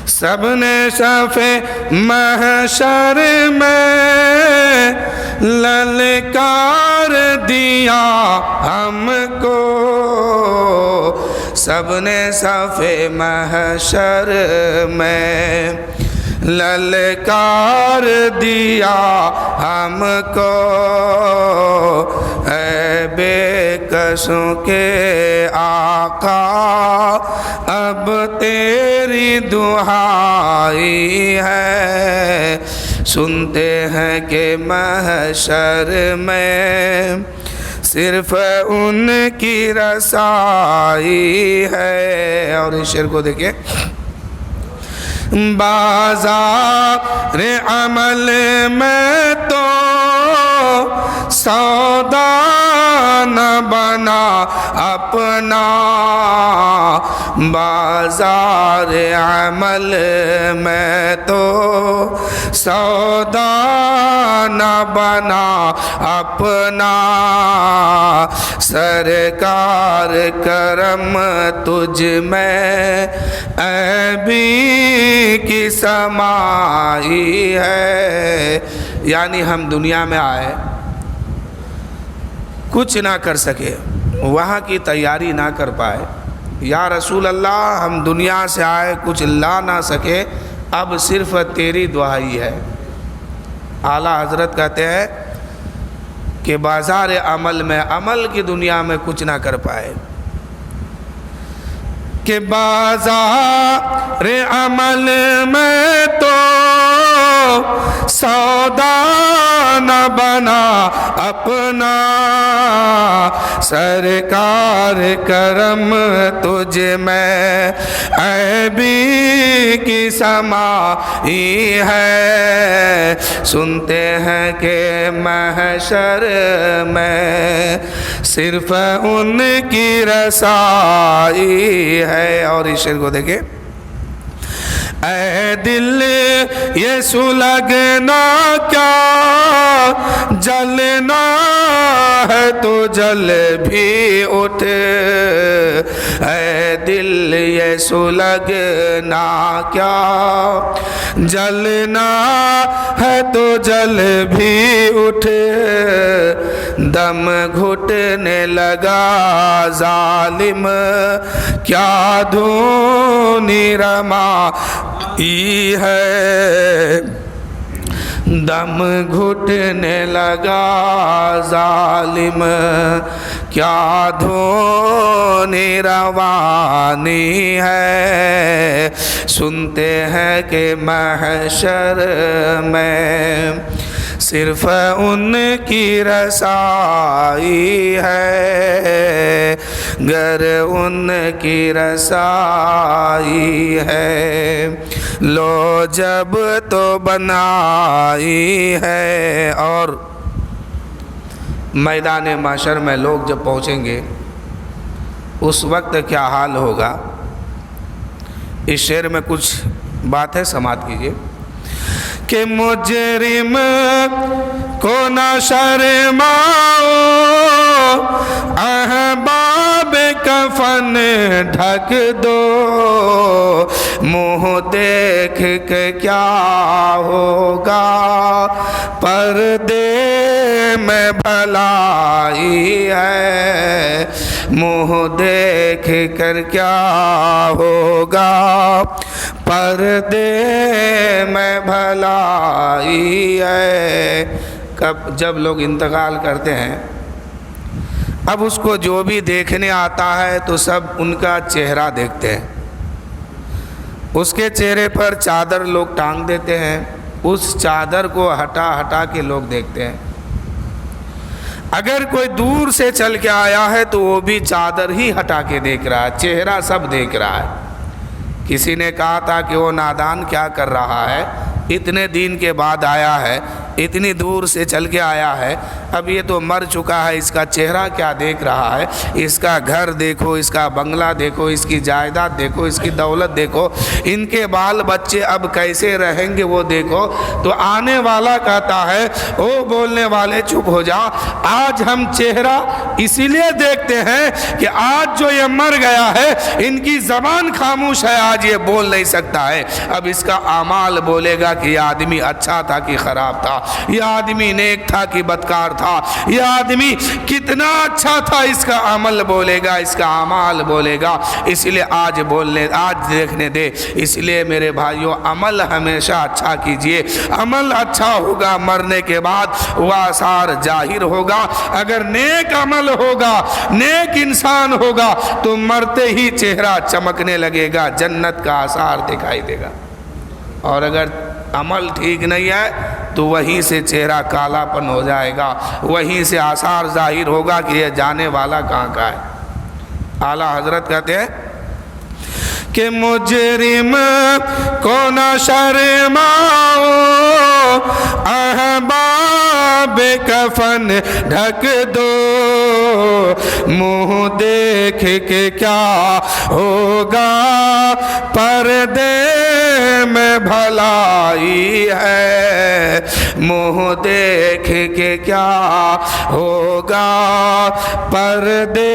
سب نے صفِ محشر میں للکار دیا ہم کو، سب نے صفِ محشر میں للکار دیا ہم کو، اے بے کسوں کے آقا اب تیری دعائی ہے، سنتے ہیں کہ محشر میں صرف ان کی رسائی ہے۔ اور اس شعر کو دیکھیں، بازار عمل میں تو سودا نہ بنا اپنا، بازار عمل میں تو سودا نہ بنا اپنا، سرکار کرم تجھ میں عیبی کی سمائی ہے۔ یعنی ہم دنیا میں آئے کچھ نہ کر سکے، وہاں کی تیاری نہ کر پائے، یا رسول اللہ ہم دنیا سے آئے کچھ لا نہ سکے، اب صرف تیری دعائی ہے۔ اعلیٰ حضرت کہتے ہیں کہ بازار عمل میں، عمل کی دنیا میں کچھ نہ کر پائے، کہ بازار عمل میں تو سودا نہ بنا اپنا، سرکار کرم تجھ میں عیبی کی سمائی ہے، سنتے ہیں کہ محشر میں صرف ان کی رسائی ہے۔ اور اس شعر کو دیکھیں، اے دل یہ سلگنا کیا جلنا ہے تو جل بھی اٹھ، اے دل یہ سلگنا کیا جلنا ہے تو جل بھی اٹھ، دم گھٹنے لگا ظالم کیا دھونی رمائی ہے، دم گھٹنے لگا ظالم کیا دھونی روانی ہے، سنتے ہیں کہ محشر میں صرف ان کی رسائی ہے، گر ان کی رسائی ہے، لو جب تو بنائی ہے۔ اور میدان محشر میں لوگ جب پہنچیں گے اس وقت کیا حال ہوگا، اس شعر میں کچھ باتیں سماعت کیجیے، کہ مجرم کو نہ شرماؤ احباب کفن ڈھک دو، منہ دیکھ کے کیا ہوگا پردے میں بھلائی ہے، منہ دیکھ کر کیا ہوگا پردے میں بھلائی ہے۔ جب لوگ انتقال کرتے ہیں، اب اس کو جو بھی دیکھنے آتا ہے تو سب ان کا چہرہ دیکھتے ہیں، اس کے چہرے پر چادر لوگ ٹانگ دیتے ہیں، اس چادر کو ہٹا ہٹا کے لوگ دیکھتے ہیں۔ اگر کوئی دور سے چل کے آیا ہے تو وہ بھی چادر ہی ہٹا کے دیکھ رہا ہے، چہرہ سب دیکھ رہا ہے۔ کسی نے کہا تھا کہ وہ نادان کیا کر رہا ہے، اتنے دن کے بعد آیا ہے، اتنی دور سے چل کے آیا ہے، اب یہ تو مر چکا ہے، اس کا چہرہ کیا دیکھ رہا ہے، اس کا گھر دیکھو، اس کا بنگلہ دیکھو، اس کی جائیداد دیکھو، اس کی دولت دیکھو، ان کے بال بچے اب کیسے رہیں گے وہ دیکھو۔ تو آنے والا کہتا ہے او بولنے والے چپ ہو جا، آج ہم چہرہ اسی لیے دیکھتے ہیں کہ آج جو یہ مر گیا ہے ان کی زبان خاموش ہے، آج یہ بول نہیں سکتا ہے، اب اس کا اعمال بولے گا کہ یہ آدمی اچھا تھا کہ خراب تھا، یہ آدمی نیک تھا کہ بدکار تھا، یہ آدمی کتنا اچھا تھا، اس کا عمل بولے گا، اس کا اعمال بولے گا۔ اس لیے آج دیکھنے دے۔ اس لیے میرے بھائیوں عمل ہمیشہ اچھا کیجئے، عمل اچھا ہوگا، مرنے کے بعد وہ آثار ظاہر ہوگا۔ اگر نیک عمل ہوگا، نیک انسان ہوگا تو مرتے ہی چہرہ چمکنے لگے گا، جنت کا آثار دکھائی دے گا۔ اور اگر عمل ٹھیک نہیں ہے تو وہیں سے چہرہ کالا پن ہو جائے گا، وہیں سے آثار ظاہر ہوگا کہ یہ جانے والا کہاں کا ہے۔ اعلیٰ حضرت کہتے ہیں کہ مجرم کو نہ شرماؤ، احباب کفن ڈھک دو، منہ دیکھ کے کیا ہوگا، پردے میں بھلائی ہے، منہ دیکھ کے کیا ہوگا، پردے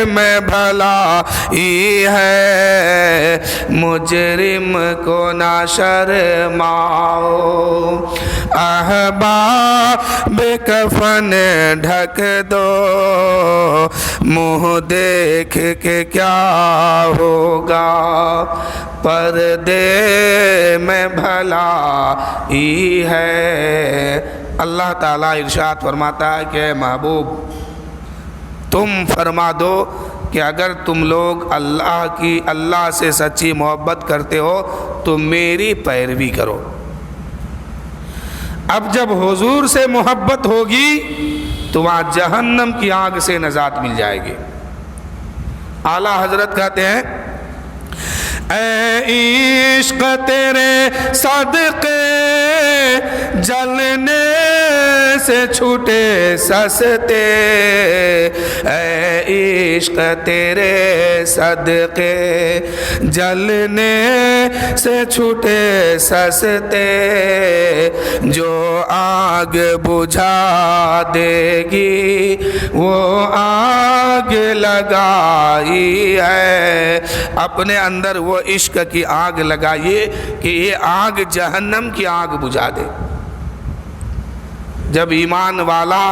میں بھلائی ہے، مجرم کو نہ شرماؤ، احباب کفن ڈھک دو، منہ دیکھ کے کیا ہوگا، پردے میں بھلائی ہے۔ اللہ تعالیٰ ارشاد فرماتا ہے کہ محبوب تم فرما دو کہ اگر تم لوگ اللہ سے سچی محبت کرتے ہو تو میری پیروی کرو۔ اب جب حضور سے محبت ہوگی تو وہاں جہنم کی آگ سے نجات مل جائے گی۔ اعلیٰ حضرت کہتے ہیں اے عشق تیرے صدقے جلنے سے چھوٹے سستے، اے عشق تیرے صدقے جلنے سے چھوٹے سستے، جو آگ بجھا دے گی وہ آگ لگائی ہے۔ اپنے اندر وہ عشق کی آگ لگائیے کہ یہ آگ جہنم کی آگ بجھا دے۔ جب ایمان والا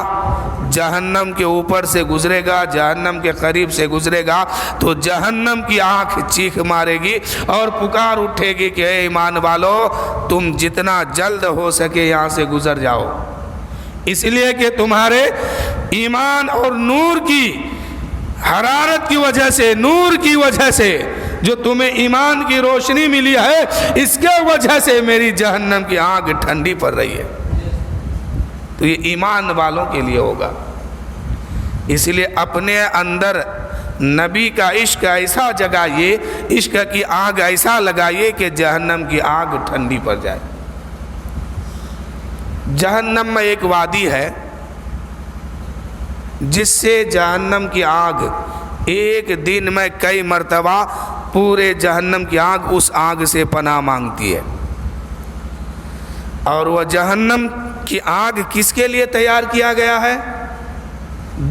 جہنم کے اوپر سے گزرے گا، جہنم کے قریب سے گزرے گا تو جہنم کی آنکھ چیخ مارے گی اور پکار اٹھے گی کہ اے ایمان والو تم جتنا جلد ہو سکے یہاں سے گزر جاؤ، اس لیے کہ تمہارے ایمان اور نور کی حرارت کی وجہ سے، نور کی وجہ سے جو تمہیں ایمان کی روشنی ملی ہے، اس کے وجہ سے میری جہنم کی آگ ٹھنڈی پڑ رہی ہے۔ تو یہ ایمان والوں کے لیے ہوگا۔ اس لیے اپنے اندر نبی کا عشق ایسا جگائیے، عشق کی آگ ایسا لگائیے کہ جہنم کی آگ ٹھنڈی پڑ جائے۔ جہنم میں ایک وادی ہے جس سے جہنم کی آگ ایک دن میں کئی مرتبہ پورے جہنم کی آگ اس آگ سے پناہ مانگتی ہے۔ اور وہ جہنم کی آگ کس کے لیے تیار کیا گیا ہے؟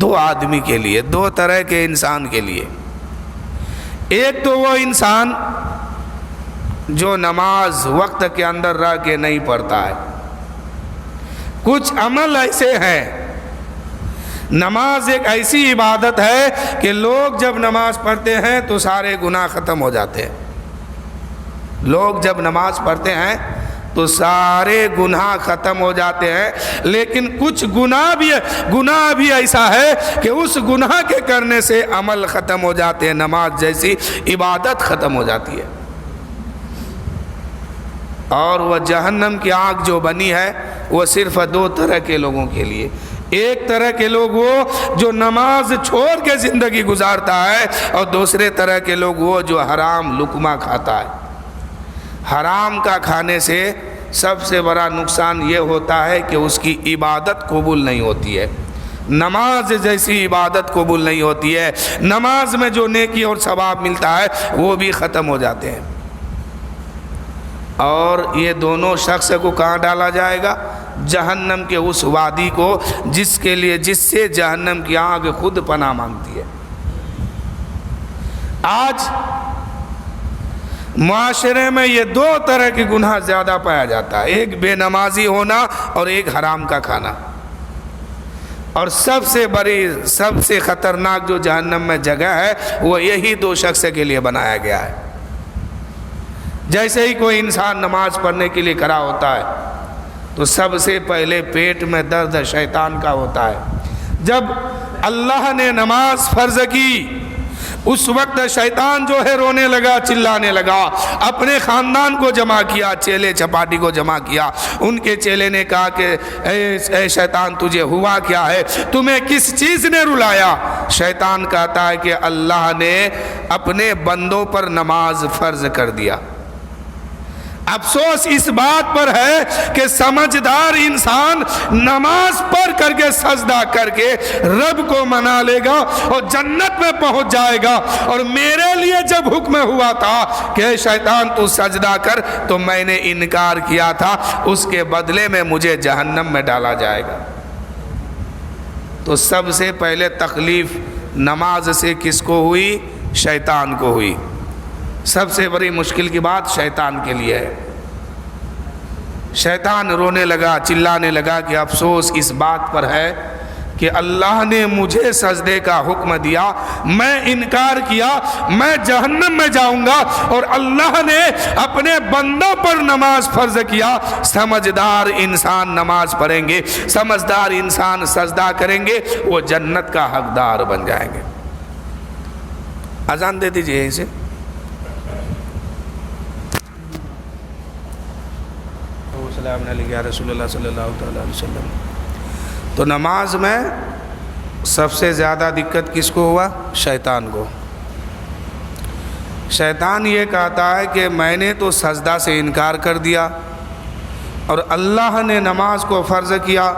دو آدمی کے لیے، دو طرح کے انسان کے لیے۔ ایک تو وہ انسان جو نماز وقت کے اندر رہ کے نہیں پڑھتا ہے۔ کچھ عمل ایسے ہیں، نماز ایک ایسی عبادت ہے کہ لوگ جب نماز پڑھتے ہیں تو سارے گناہ ختم ہو جاتے ہیں۔ لوگ جب نماز پڑھتے ہیں تو سارے گناہ ختم ہو جاتے ہیں، لیکن کچھ گناہ بھی ایسا ہے کہ اس گناہ کے کرنے سے عمل ختم ہو جاتے ہیں، نماز جیسی عبادت ختم ہو جاتی ہے۔ اور وہ جہنم کی آگ جو بنی ہے وہ صرف دو طرح کے لوگوں کے لیے۔ ایک طرح کے لوگ وہ جو نماز چھوڑ کے زندگی گزارتا ہے، اور دوسرے طرح کے لوگ وہ جو حرام لقمہ کھاتا ہے۔ حرام کا کھانے سے سب سے بڑا نقصان یہ ہوتا ہے کہ اس کی عبادت قبول نہیں ہوتی ہے. نماز جیسی عبادت قبول نہیں ہوتی ہے. نماز میں جو نیکی اور ثواب ملتا ہے وہ بھی ختم ہو جاتے ہیں. اور یہ دونوں شخص کو کہاں ڈالا جائے گا؟ جہنم کے اس وادی کو جس سے جہنم کی آگ خود پناہ مانگتی ہے. آج معاشرے میں یہ دو طرح کے گناہ زیادہ پایا جاتا ہے، ایک بے نمازی ہونا اور ایک حرام کا کھانا. اور سب سے بڑی سب سے خطرناک جو جہنم میں جگہ ہے وہ یہی دو شخص کے لیے بنایا گیا ہے. جیسے ہی کوئی انسان نماز پڑھنے کے لیے کھڑا ہوتا ہے تو سب سے پہلے پیٹ میں درد شیطان کا ہوتا ہے. جب اللہ نے نماز فرض کی اس وقت شیطان جو ہے رونے لگا، چلانے لگا، اپنے خاندان کو جمع کیا، چیلے چپاٹی کو جمع کیا. ان کے چیلے نے کہا کہ اے شیطان تجھے ہوا کیا ہے، تمہیں کس چیز نے رلایا؟ شیطان کہتا ہے کہ اللہ نے اپنے بندوں پر نماز فرض کر دیا. افسوس اس بات پر ہے کہ سمجھدار انسان نماز پڑھ کر کے سجدہ کر کے رب کو منا لے گا اور جنت میں پہنچ جائے گا. اور میرے لیے جب حکم ہوا تھا کہ شیطان تو سجدہ کر تو میں نے انکار کیا تھا، اس کے بدلے میں مجھے جہنم میں ڈالا جائے گا. تو سب سے پہلے تکلیف نماز سے کس کو ہوئی؟ شیطان کو ہوئی. سب سے بڑی مشکل کی بات شیطان کے لیے ہے. شیطان رونے لگا، چلانے لگا کہ افسوس اس بات پر ہے کہ اللہ نے مجھے سجدے کا حکم دیا، میں انکار کیا، میں جہنم میں جاؤں گا، اور اللہ نے اپنے بندوں پر نماز فرض کیا. سمجھدار انسان نماز پڑھیں گے، سمجھدار انسان سجدہ کریں گے، وہ جنت کا حقدار بن جائیں گے. اذان دے دیجئے یہیں سے. السلام علیکم یا رسول اللہ صلی اللہ علیہ وسلم. تو نماز میں سب سے زیادہ دقت کس کو ہوا؟ شیطان کو. شیطان یہ کہتا ہے کہ میں نے تو سجدہ سے انکار کر دیا اور اللہ نے نماز کو فرض کیا،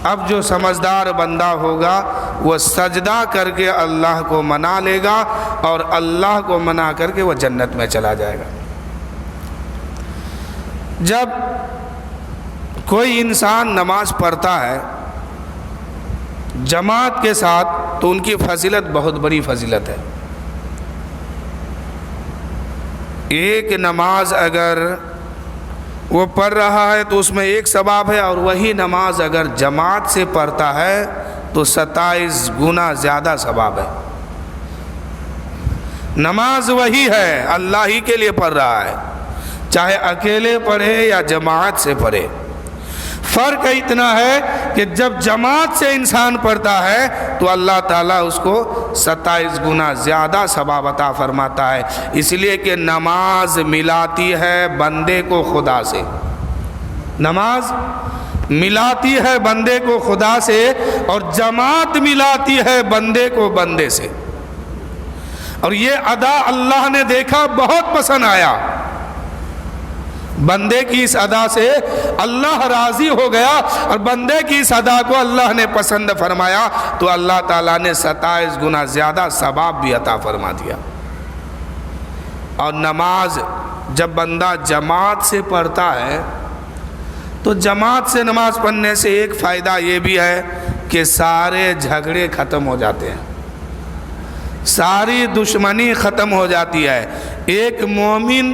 اب جو سمجھدار بندہ ہوگا وہ سجدہ کر کے اللہ کو منا لے گا اور اللہ کو منا کر کے وہ جنت میں چلا جائے گا. جب کوئی انسان نماز پڑھتا ہے جماعت کے ساتھ تو ان کی فضیلت بہت بڑی فضیلت ہے. ایک نماز اگر وہ پڑھ رہا ہے تو اس میں ایک ثواب ہے، اور وہی نماز اگر جماعت سے پڑھتا ہے تو 27 گنا زیادہ ثواب ہے. نماز وہی ہے، اللہ ہی کے لیے پڑھ رہا ہے، چاہے اکیلے پڑھے یا جماعت سے پڑھے. فرق اتنا ہے کہ جب جماعت سے انسان پڑھتا ہے تو اللہ تعالیٰ اس کو 27 گنا زیادہ ثواب عطا فرماتا ہے. اس لیے کہ نماز ملاتی ہے بندے کو خدا سے. نماز ملاتی ہے بندے کو خدا سے، اور جماعت ملاتی ہے بندے کو بندے سے. اور یہ ادا اللہ نے دیکھا، بہت پسند آیا. بندے کی اس ادا سے اللہ راضی ہو گیا، اور بندے کی اس ادا کو اللہ نے پسند فرمایا تو اللہ تعالیٰ نے 27 گنا زیادہ ثواب بھی عطا فرما دیا. اور نماز جب بندہ جماعت سے پڑھتا ہے تو جماعت سے نماز پڑھنے سے ایک فائدہ یہ بھی ہے کہ سارے جھگڑے ختم ہو جاتے ہیں، ساری دشمنی ختم ہو جاتی ہے. ایک مومن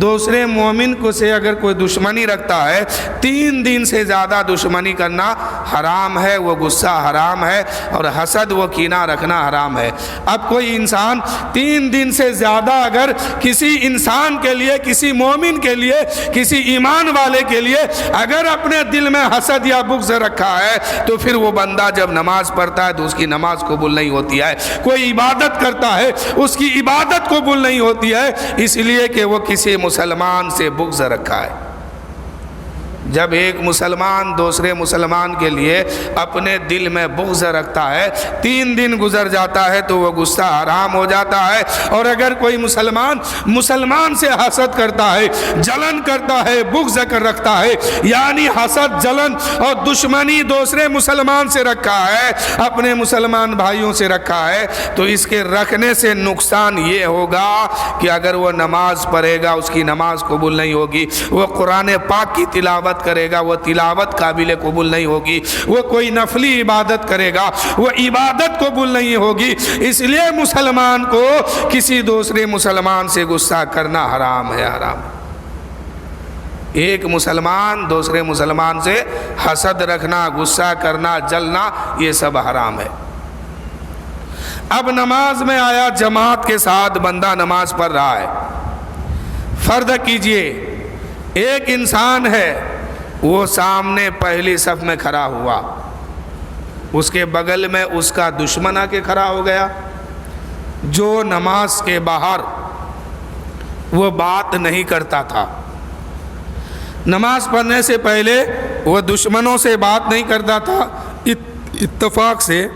دوسرے مومن کو سے اگر کوئی دشمنی رکھتا ہے 3 دن سے زیادہ دشمنی کرنا حرام ہے، وہ غصہ حرام ہے، اور حسد وہ کینہ رکھنا حرام ہے. اب کوئی انسان 3 دن سے زیادہ اگر کسی انسان کے لیے، کسی مومن کے لیے، کسی ایمان والے کے لیے اگر اپنے دل میں حسد یا بغض رکھا ہے تو پھر وہ بندہ جب نماز پڑھتا ہے تو اس کی نماز قبول نہیں ہوتی ہے. کوئی عبادت کرتا ہے اس کی عبادت قبول نہیں ہوتی ہے، اس لیے کہ وہ کسی مسلمان سے بغض رکھا ہے. جب ایک مسلمان دوسرے مسلمان کے لیے اپنے دل میں بغض رکھتا ہے 3 دن گزر جاتا ہے تو وہ غصہ حرام ہو جاتا ہے. اور اگر کوئی مسلمان سے حسد کرتا ہے، جلن کرتا ہے، بغض کر رکھتا ہے، یعنی حسد، جلن اور دشمنی دوسرے مسلمان سے رکھا ہے، اپنے مسلمان بھائیوں سے رکھا ہے، تو اس کے رکھنے سے نقصان یہ ہوگا کہ اگر وہ نماز پڑھے گا اس کی نماز قبول نہیں ہوگی، وہ قرآن پاک کی تلاوت کرے گا وہ تلاوت قابل قبول نہیں ہوگی، وہ کوئی نفلی عبادت کرے گا وہ عبادت قبول نہیں ہوگی. اس لیے مسلمان کو کسی دوسرے مسلمان سے غصہ کرنا حرام ہے، حرام. ایک مسلمان دوسرے مسلمان سے حسد رکھنا، غصہ کرنا، جلنا، یہ سب حرام ہے. اب نماز میں آیا، جماعت کے ساتھ بندہ نماز پڑھ رہا ہے. فرض کیجئے ایک انسان ہے وہ سامنے پہلی صف میں کھڑا ہوا، اس کے بغل میں اس کا دشمن آ کے کھڑا ہو گیا جو نماز کے باہر وہ بات نہیں کرتا تھا. نماز پڑھنے سے پہلے وہ دشمنوں سے بات نہیں کرتا تھا. اتفاق سے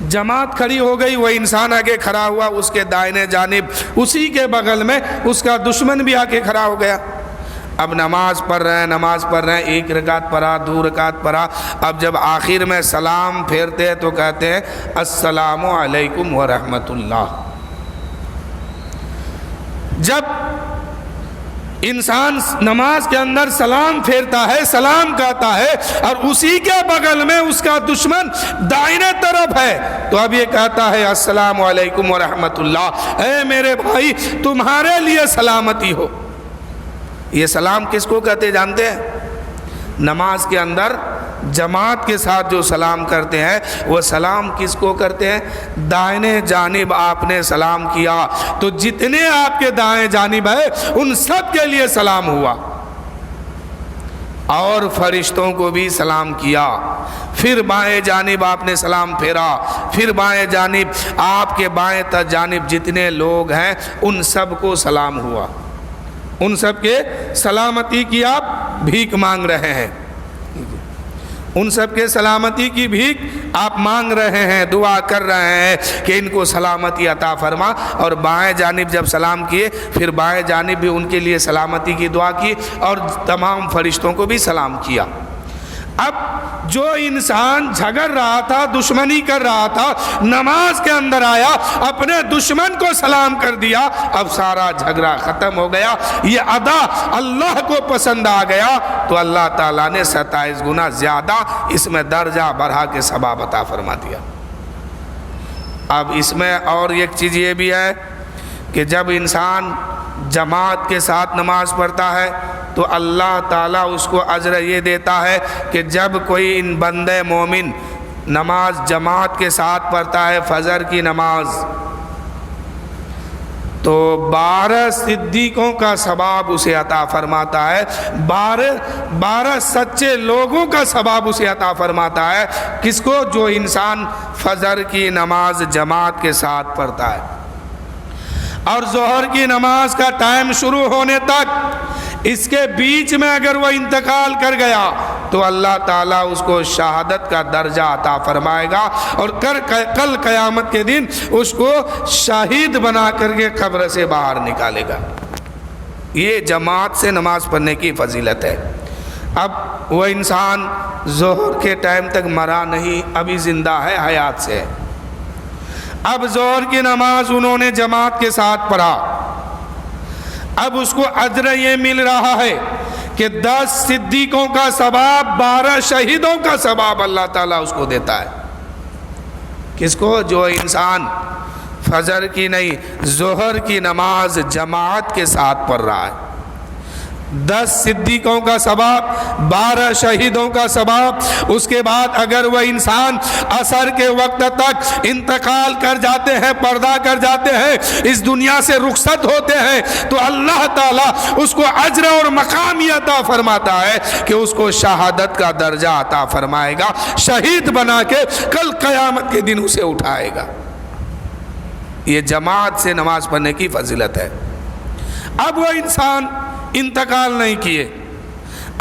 جماعت کھڑی ہو گئی، وہ انسان آگے کھڑا ہوا، اس کے دائنے جانب اسی کے بغل میں اس کا دشمن بھی آ کے کھڑا ہو گیا. اب نماز پڑھ رہے ہیں، 1 رکعت پڑھا، 2 رکعت پڑھا. اب جب آخر میں سلام پھیرتے ہیں تو کہتے ہیں السلام علیکم ورحمۃ اللہ. جب انسان نماز کے اندر سلام پھیرتا ہے، سلام کہتا ہے، اور اسی کے بغل میں اس کا دشمن دائیں طرف ہے، تو اب یہ کہتا ہے السلام علیکم ورحمۃ اللہ، اے میرے بھائی تمہارے لیے سلامتی ہو. یہ سلام کس کو کہتے جانتے ہیں؟ نماز کے اندر جماعت کے ساتھ جو سلام کرتے ہیں وہ سلام کس کو کرتے ہیں؟ دائیں جانب آپ نے سلام کیا تو جتنے آپ کے دائیں جانب ہے ان سب کے لیے سلام ہوا، اور فرشتوں کو بھی سلام کیا. پھر بائیں جانب آپ نے سلام پھیرا، پھر بائیں جانب آپ کے بائیں جانب جتنے لوگ ہیں ان سب کو سلام ہوا، ان سب کے سلامتی کی آپ بھیک مانگ رہے ہیں، ان سب کے سلامتی کی بھیک آپ مانگ رہے ہیں، دعا کر رہے ہیں کہ ان کو سلامتی عطا فرما. اور بائیں جانب جب سلام کیے پھر بائیں جانب بھی ان کے لیے سلامتی کی دعا کی اور تمام فرشتوں کو بھی سلام کیا. اب جو انسان جھگڑ رہا تھا، دشمنی کر رہا تھا، نماز کے اندر آیا، اپنے دشمن کو سلام کر دیا، اب سارا جھگڑا ختم ہو گیا. یہ ادا اللہ کو پسند آ گیا تو اللہ تعالیٰ نے 27 گنا زیادہ اس میں درجہ بڑھا کے ثواب عطا فرما دیا. اب اس میں اور ایک چیز یہ بھی ہے کہ جب انسان جماعت کے ساتھ نماز پڑھتا ہے تو اللہ تعالیٰ اس کو اجر یہ دیتا ہے کہ جب کوئی ان بندے مومن نماز جماعت کے ساتھ پڑھتا ہے فجر کی نماز تو 12 صدیقوں کا ثواب اسے عطا فرماتا ہے، 12 سچے لوگوں کا ثواب اسے عطا فرماتا ہے. کس کو؟ جو انسان فجر کی نماز جماعت کے ساتھ پڑھتا ہے. اور ظہر کی نماز کا ٹائم شروع ہونے تک اس کے بیچ میں اگر وہ انتقال کر گیا تو اللہ تعالیٰ اس کو شہادت کا درجہ عطا فرمائے گا اور کل قیامت کے دن اس کو شہید بنا کر کے قبر سے باہر نکالے گا. یہ جماعت سے نماز پڑھنے کی فضیلت ہے. اب وہ انسان ظہر کے ٹائم تک مرا نہیں، ابھی زندہ ہے، حیات سے ہے. اب ظہر کی نماز انہوں نے جماعت کے ساتھ پڑھا، اب اس کو اجر یہ مل رہا ہے کہ 10 صدیقوں کا ثواب، 12 شہیدوں کا ثواب اللہ تعالیٰ اس کو دیتا ہے. کس کو؟ جو انسان فجر کی نہیں ظہر کی نماز جماعت کے ساتھ پڑھ رہا ہے. 10 صدیقوں کا ثواب، 12 شہیدوں کا ثواب. اس کے بعد اگر وہ انسان عصر کے وقت تک انتقال کر جاتے ہیں، پردہ کر جاتے ہیں، اس دنیا سے رخصت ہوتے ہیں تو اللہ تعالیٰ اس کو اجر اور مقام عطا فرماتا ہے کہ اس کو شہادت کا درجہ عطا فرمائے گا، شہید بنا کے کل قیامت کے دن اسے اٹھائے گا. یہ جماعت سے نماز پڑھنے کی فضیلت ہے. اب وہ انسان انتقال نہیں کیے،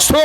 100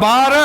12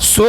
100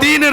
3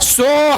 100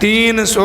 300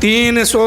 300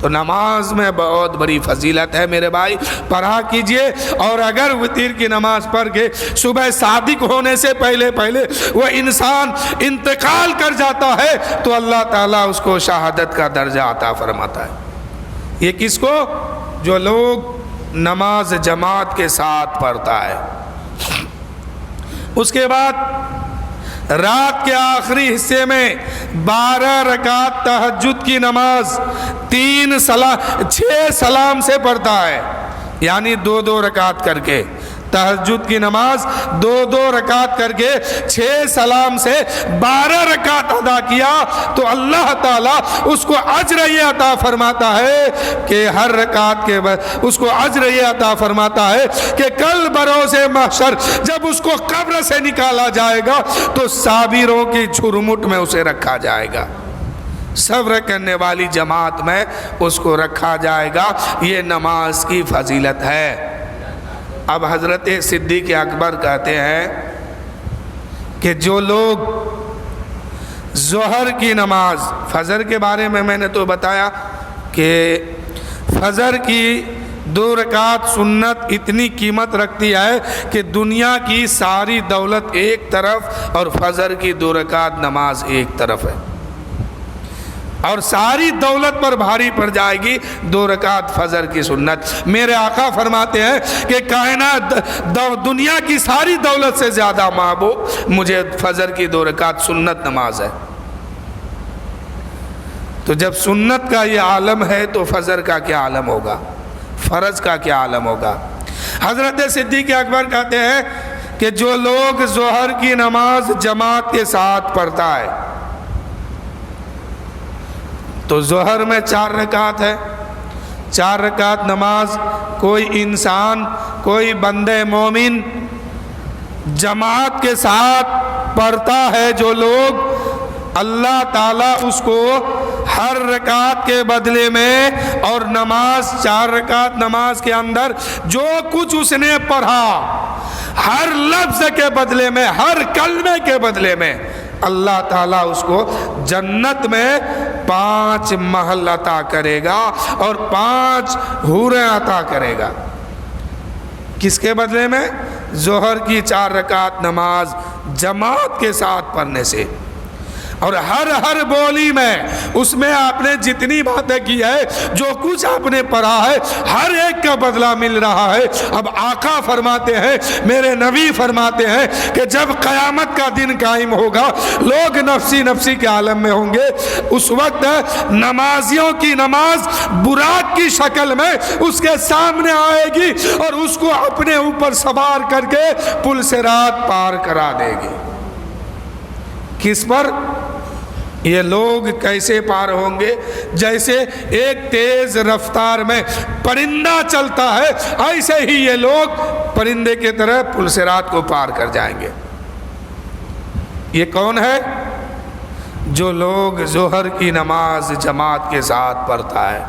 تو نماز میں بہت بڑی فضیلت ہے میرے بھائی، پڑھا کیجئے۔ اور اگر وتر کی نماز پڑھ کے صبح صادق ہونے سے پہلے وہ انسان انتقال کر جاتا ہے تو اللہ تعالیٰ اس کو شہادت کا درجہ عطا فرماتا ہے۔ یہ کس کو؟ جو لوگ نماز جماعت کے ساتھ پڑھتا ہے۔ اس کے بعد رات کے آخری حصے میں 12 رکعت تہجد کی نماز 6 سلام سے پڑھتا ہے، یعنی 2 رکعت کر کے تہجد کی نماز 2 رکعت کر کے 6 سلام سے 12 رکعت ادا کیا تو اللہ تعالیٰ اس کو اجر یہ عطا فرماتا ہے کہ ہر رکعت کے بعد اس کو اجر یہ عطا فرماتا ہے کہ کل بروز محشر جب اس کو قبر سے نکالا جائے گا تو صابروں کی جھرمٹ میں اسے رکھا جائے گا، صبر کرنے والی جماعت میں اس کو رکھا جائے گا۔ یہ نماز کی فضیلت ہے۔ اب حضرت صدیق اکبر کہتے ہیں کہ جو لوگ ظہر کی نماز، فجر کے بارے میں نے تو بتایا کہ فجر کی 2 رکعت سنت اتنی قیمت رکھتی ہے کہ دنیا کی ساری دولت ایک طرف اور فجر کی 2 رکعت نماز ایک طرف ہے، اور ساری دولت پر بھاری پڑ جائے گی 2 رکعت فجر کی سنت۔ میرے آقا فرماتے ہیں کہ کائنات دنیا کی ساری دولت سے زیادہ محبوب مجھے فجر کی 2 رکعت سنت نماز ہے۔ تو جب سنت کا یہ عالم ہے تو فجر کا کیا عالم ہوگا، فرض کا کیا عالم ہوگا۔ حضرت صدیق اکبر کہتے ہیں کہ جو لوگ ظہر کی نماز جماعت کے ساتھ پڑھتا ہے تو ظہر میں 4 رکعت ہے، 4 رکعت نماز کوئی انسان، کوئی بندے مومن جماعت کے ساتھ پڑھتا ہے، جو لوگ اللہ تعالیٰ اس کو ہر رکعت کے بدلے میں اور نماز 4 رکعت نماز کے اندر جو کچھ اس نے پڑھا ہر لفظ کے بدلے میں، ہر کلمے کے بدلے میں اللہ تعالیٰ اس کو جنت میں 5 محل عطا کرے گا اور 5 حوریں عطا کرے گا۔ کس کے بدلے میں؟ ظہر کی 4 رکعت نماز جماعت کے ساتھ پڑھنے سے۔ اور ہر بولی میں اس میں آپ نے جتنی باتیں کی ہے، جو کچھ آپ نے پڑھا ہے، ہر ایک کا بدلہ مل رہا ہے۔ اب آقا فرماتے ہیں، میرے نبی فرماتے ہیں کہ جب قیامت کا دن قائم ہوگا، لوگ نفسی نفسی کے عالم میں ہوں گے، اس وقت نمازیوں کی نماز براق کی شکل میں اس کے سامنے آئے گی اور اس کو اپنے اوپر سوار کر کے پل صراط پار کرا دے گی۔ کس پر؟ یہ لوگ کیسے پار ہوں گے؟ جیسے ایک تیز رفتار میں پرندہ چلتا ہے، ایسے ہی یہ لوگ پرندے کی طرح پل صراط کو پار کر جائیں گے۔ یہ کون ہے؟ جو لوگ ظہر کی نماز جماعت کے ساتھ پڑھتا ہے،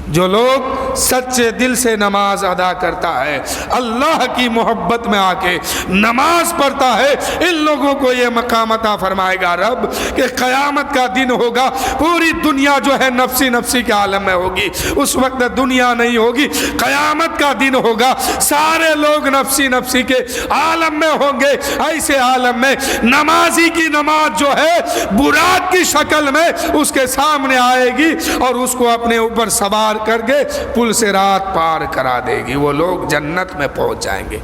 جو لوگ سچے دل سے نماز ادا کرتا ہے، اللہ کی محبت میں آ کے نماز پڑھتا ہے، ان لوگوں کو یہ مقام عطا فرمائے گا رب کہ قیامت کا دن ہوگا، پوری دنیا جو ہے نفسی نفسی کے عالم میں ہوگی، اس وقت دنیا نہیں ہوگی، قیامت کا دن ہوگا، سارے لوگ نفسی نفسی کے عالم میں ہوں گے۔ ایسے عالم میں نمازی کی نماز جو ہے براق کی شکل میں اس کے سامنے آئے گی اور اس کو اپنے اوپر سوار کر کے پل صراط پار کرا دے گی، وہ لوگ جنت میں پہنچ جائیں گے۔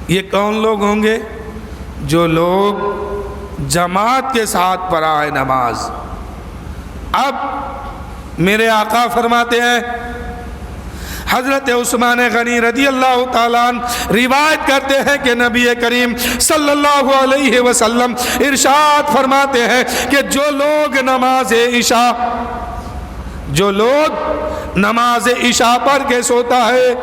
یہ کون لوگ ہوں گے؟ جو لوگ جماعت کے ساتھ پڑھا ہے نماز۔ اب میرے آقا فرماتے ہیں، حضرت عثمان غنی رضی اللہ تعالیٰ عنہ روایت کرتے ہیں کہ نبی کریم صلی اللہ علیہ وسلم ارشاد فرماتے ہیں کہ جو لوگ نماز عشاء پڑھ کے سوتا ہے،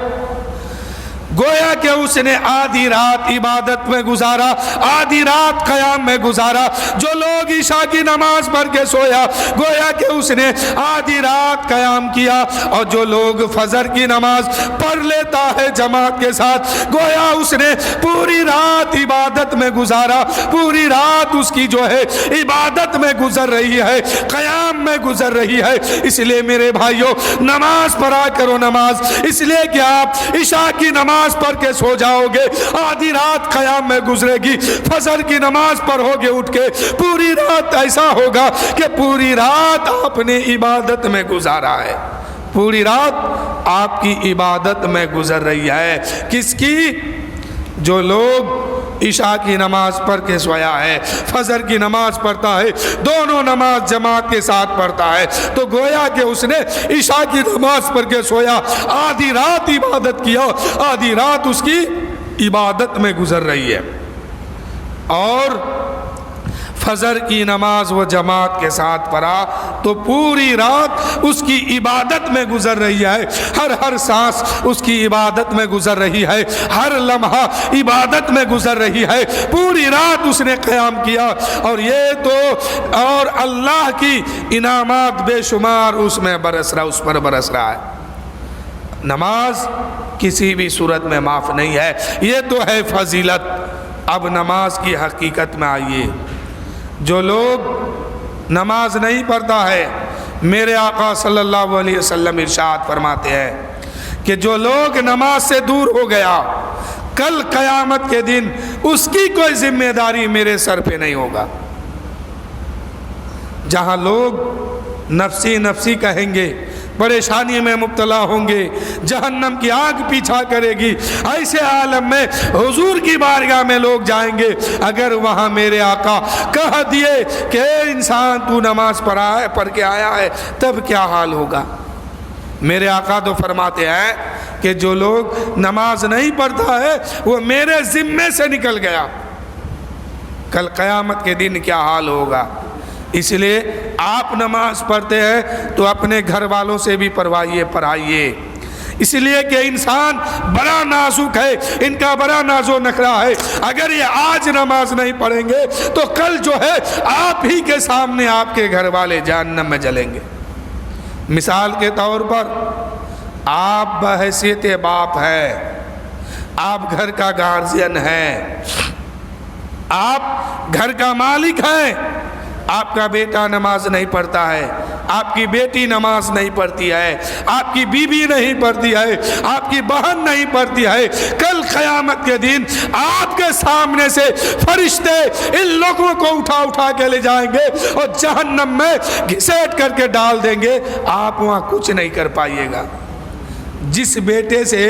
گویا کہ اس نے آدھی رات عبادت میں گزارا، آدھی رات قیام میں گزارا۔ جو لوگ عشاء کی نماز پڑھ کے سویا، گویا کہ اس نے آدھی رات قیام کیا، اور جو لوگ فجر کی نماز پڑھ لیتا ہے جماعت کے ساتھ، گویا اس نے پوری رات عبادت میں گزارا، پوری رات اس کی جو ہے عبادت میں گزر رہی ہے، قیام میں گزر رہی ہے۔ اس لیے میرے بھائیوں، نماز پڑھا کرو نماز، اس لیے کہ آپ عشاء کی نماز پڑھ کے سو جاؤ گے، آدھی رات قیام میں گزرے گی، فجر کی نماز پڑھو گے اٹھ کے، پوری رات ایسا ہوگا کہ پوری رات آپ نے عبادت میں گزارا ہے، پوری رات آپ کی عبادت میں گزر رہی ہے۔ کس کی؟ جو لوگ عشاء کی نماز پڑھ کے سویا ہے، فجر کی نماز پڑھتا ہے، دونوں نماز جماعت کے ساتھ پڑھتا ہے، تو گویا کہ اس نے عشاء کی نماز پڑھ کے سویا، آدھی رات عبادت کیا، آدھی رات اس کی عبادت میں گزر رہی ہے، اور فجر کی نماز وہ جماعت کے ساتھ پڑھا تو پوری رات اس کی عبادت میں گزر رہی ہے، ہر سانس اس کی عبادت میں گزر رہی ہے، ہر لمحہ عبادت میں گزر رہی ہے، پوری رات اس نے قیام کیا، اور یہ تو اور اللہ کی انعامات بے شمار اس میں برس رہا، اس پر برس رہا ہے۔ نماز کسی بھی صورت میں معاف نہیں ہے، یہ تو ہے فضیلت۔ اب نماز کی حقیقت میں آئیے۔ جو لوگ نماز نہیں پڑھتا ہے، میرے آقا صلی اللہ علیہ وسلم ارشاد فرماتے ہیں کہ جو لوگ نماز سے دور ہو گیا، کل قیامت کے دن اس کی کوئی ذمہ داری میرے سر پہ نہیں ہوگا۔ جہاں لوگ نفسی نفسی کہیں گے، پریشانی میں مبتلا ہوں گے، جہنم کی آگ پیچھا کرے گی، ایسے عالم میں حضور کی بارگاہ میں لوگ جائیں گے۔ اگر وہاں میرے آقا کہہ دیے کہ اے انسان تو نماز پڑھ کے آیا ہے، تب کیا حال ہوگا؟ میرے آقا تو فرماتے ہیں کہ جو لوگ نماز نہیں پڑھتا ہے وہ میرے ذمے سے نکل گیا، کل قیامت کے دن کیا حال ہوگا۔ اس لیے آپ نماز پڑھتے ہیں تو اپنے گھر والوں سے بھی پڑھائیے، اس لیے کہ انسان بڑا نازک ہے، ان کا بڑا ناز و نخرہ ہے، اگر یہ آج نماز نہیں پڑھیں گے تو کل جو ہے آپ ہی کے سامنے آپ کے گھر والے جہنم میں جلیں گے۔ مثال کے طور پر آپ بحیثیت باپ ہیں، آپ گھر کا گارجین ہیں، آپ گھر کا مالک ہیں، آپ کا بیٹا نماز نہیں پڑھتا ہے، آپ کی بیٹی نماز نہیں پڑھتی ہے، آپ کی بیوی نہیں پڑھتی ہے، آپ کی بہن نہیں پڑھتی ہے، کل قیامت کے دن آپ کے سامنے سے فرشتے ان لوگوں کو اٹھا کے لے جائیں گے اور جہنم میں گھسیٹ کر کے ڈال دیں گے، آپ وہاں کچھ نہیں کر پائیے گا۔ جس بیٹے سے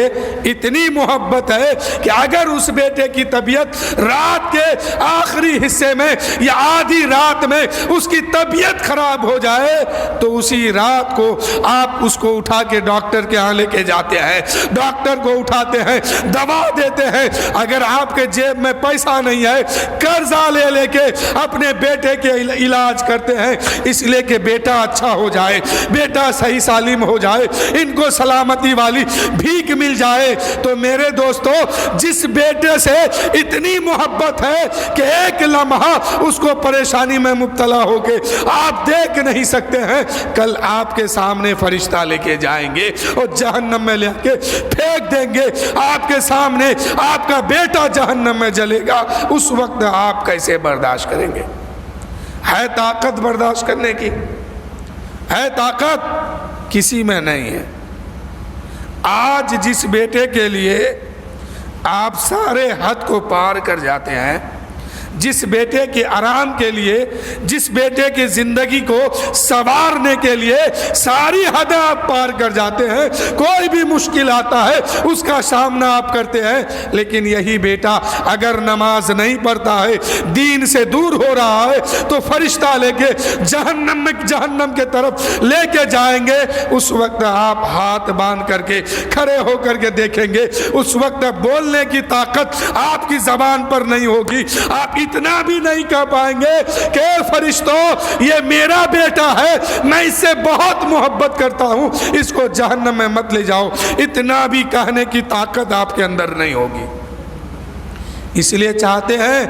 اتنی محبت ہے کہ اگر اس بیٹے کی طبیعت رات کے آخری حصے میں یا آدھی رات میں اس کی طبیعت خراب ہو جائے تو اسی رات کو آپ اس کو اٹھا کے ڈاکٹر کے ہاں لے کے جاتے ہیں، ڈاکٹر کو اٹھاتے ہیں، دوا دیتے ہیں۔ اگر آپ کے جیب میں پیسہ نہیں ہے، قرضہ لے کے اپنے بیٹے کے علاج کرتے ہیں، اس لیے کہ بیٹا اچھا ہو جائے، بیٹا صحیح سالم ہو جائے، ان کو سلامتی والی بھیک مل جائے۔ تو میرے دوستو، جس بیٹے سے اتنی محبت ہے کہ ایک لمحہ اس کو پریشانی میں مبتلا ہو کے آپ دیکھ نہیں سکتے ہیں، کل آپ کے سامنے فرشتہ لے کے جائیں گے اور جہنم میں لے کے پھینک دیں گے، آپ کے سامنے آپ کا بیٹا جہنم میں جلے گا، اس وقت آپ کیسے برداشت کریں گے؟ ہے طاقت برداشت کرنے کی؟ ہے طاقت؟ کسی میں نہیں ہے۔ آج جس بیٹے کے لیے آپ سارے حد کو پار کر جاتے ہیں، جس بیٹے کے آرام کے لیے، جس بیٹے کی زندگی کو سنوارنے کے لیے ساری حدیں آپ پار کر جاتے ہیں، کوئی بھی مشکل آتا ہے اس کا سامنا آپ کرتے ہیں، لیکن یہی بیٹا اگر نماز نہیں پڑھتا ہے، دین سے دور ہو رہا ہے، تو فرشتہ لے کے جہنم کے طرف لے کے جائیں گے۔ اس وقت آپ ہاتھ باندھ کر کے کھڑے ہو کر کے دیکھیں گے، اس وقت بولنے کی طاقت آپ کی زبان پر نہیں ہوگی، آپ اتنا بھی نہیں کہہ پائیں گے کہ اے فرشتوں یہ میرا بیٹا ہے، میں اس سے بہت محبت کرتا ہوں، اس کو جہنم میں مت لے جاؤ، اتنا بھی کہنے کی طاقت آپ کے اندر نہیں ہوگی۔ اس لیے چاہتے ہیں